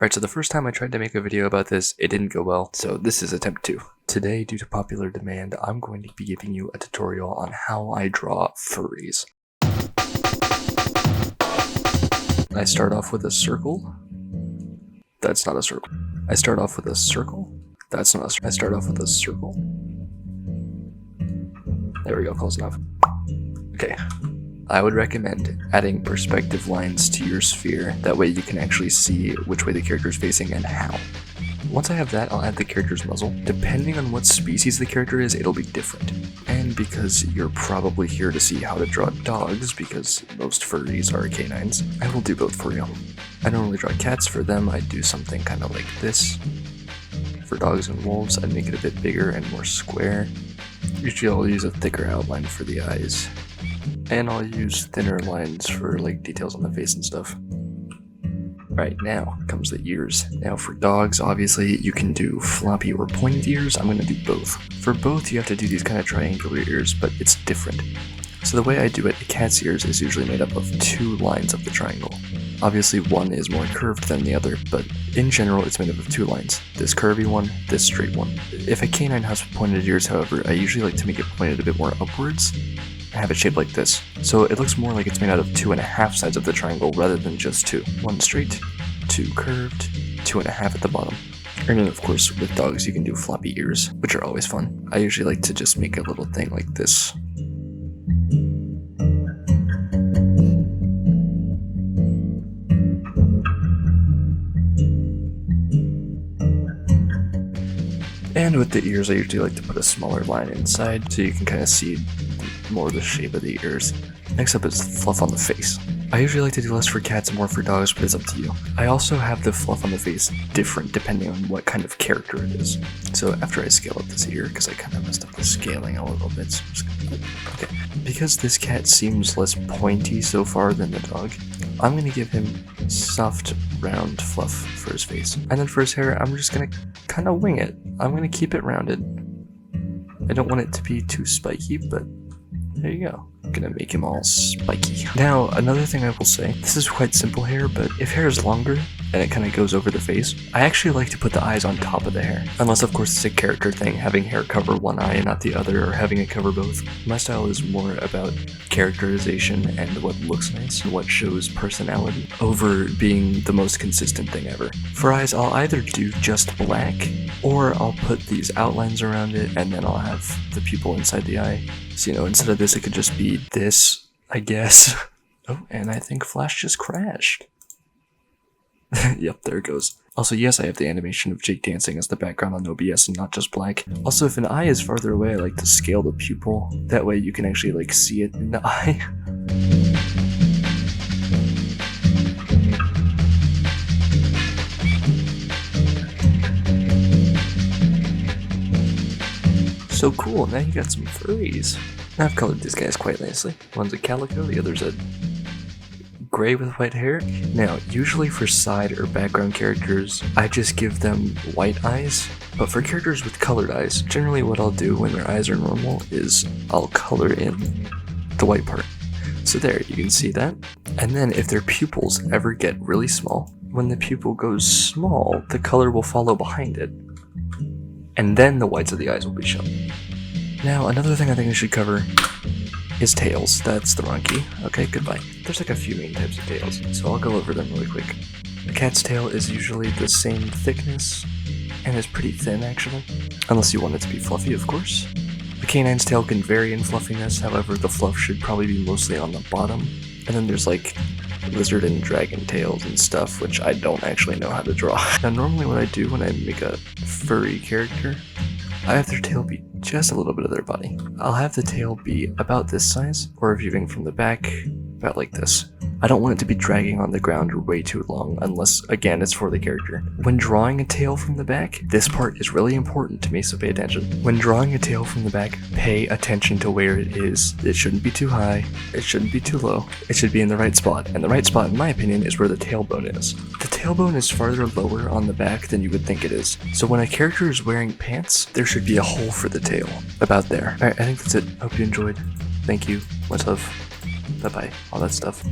Alright, so the first time I tried to make a video about this, it didn't go well, so this is attempt 2. Today, due to popular demand, I'm going to be giving you a tutorial on how I draw furries. I start off with a circle. That's not a circle. I start off with a circle. That's not a circle. I start off with a circle. There we go, close enough. Okay. I would recommend adding perspective lines to your sphere, that way you can actually see which way the character is facing and how. Once I have that, I'll add the character's muzzle. Depending on what species the character is, it'll be different. And because you're probably here to see how to draw dogs, because most furries are canines, I will do both for you. I don't really draw cats. For them, I do something kind of like this. For dogs and wolves, I'd make it a bit bigger and more square. Usually I'll use a thicker outline for the eyes. And I'll use thinner lines for like details on the face and stuff. Right, now comes the ears. Now for dogs, obviously you can do floppy or pointed ears. I'm going to do both. For both, you have to do these kind of triangular ears, but it's different. So the way I do it, a cat's ears is usually made up of two lines of the triangle. Obviously one is more curved than the other, but in general it's made up of two lines. This curvy one, this straight one. If a canine has pointed ears, however, I usually like to make it pointed a bit more upwards. I have it shaped like this, so it looks more like it's made out of 2.5 sides of the triangle rather than just two. One straight, two curved, 2.5 at the bottom. And then of course with dogs you can do floppy ears, which are always fun. I usually like to just make a little thing like this. And with the ears I usually like to put a smaller line inside so you can kind of see more of the shape of the ears. Next up is fluff on the face. I usually like to do less for cats and more for dogs, but it's up to you. I also have the fluff on the face different depending on what kind of character it is. So after I scale up this ear, because I kind of messed up the scaling a little bit, so I'm just gonna okay. Because this cat seems less pointy so far than the dog, I'm going to give him soft, round fluff for his face. And then for his hair, I'm just going to kind of wing it. I'm going to keep it rounded. I don't want it to be too spiky, but there you go. I'm gonna make him all spiky. Now, another thing I will say, this is quite simple hair, but if hair is longer and it kind of goes over the face, I actually like to put the eyes on top of the hair. Unless, of course, it's a character thing, having hair cover one eye and not the other, or having it cover both. My style is more about characterization and what looks nice and what shows personality over being the most consistent thing ever. For eyes, I'll either do just black, or I'll put these outlines around it, and then I'll have the pupil inside the eye. So, you know, instead of this, it could just be this, I guess. Oh, and I think Flash just crashed. Yep, there it goes. Also, yes, I have the animation of Jake dancing as the background on OBS and not just black. Also, if an eye is farther away, I like to scale the pupil. That way you can actually, like, see it in the eye. So cool, now you got some furries. I've colored these guys quite nicely. One's a calico, the other's a gray with white hair. Now, usually for side or background characters, I just give them white eyes. But for characters with colored eyes, generally what I'll do when their eyes are normal is I'll color in the white part. So there, you can see that. And then if their pupils ever get really small, when the pupil goes small, the color will follow behind it. And then the whites of the eyes will be shown. Now, another thing I think I should cover is tails. That's the wrong key. Okay, goodbye. There's like a few main types of tails, so I'll go over them really quick. A cat's tail is usually the same thickness, and is pretty thin actually. Unless you want it to be fluffy, of course. A canine's tail can vary in fluffiness, however the fluff should probably be mostly on the bottom. And then there's like lizard and dragon tails and stuff, which I don't actually know how to draw. Now normally what I do when I make a furry character, I have their tail be just a little bit of their body. I'll have the tail be about this size, or viewing from the back, about like this. I don't want it to be dragging on the ground way too long, unless, again, it's for the character. When drawing a tail from the back, this part is really important to me, so pay attention. When drawing a tail from the back, pay attention to where it is. It shouldn't be too high, it shouldn't be too low, it should be in the right spot. And the right spot, in my opinion, is where the tailbone is. The tailbone is farther lower on the back than you would think it is. So when a character is wearing pants, there should be a hole for the tail. About there. Alright, I think that's it. Hope you enjoyed. Thank you. Much love. Bye-bye. All that stuff.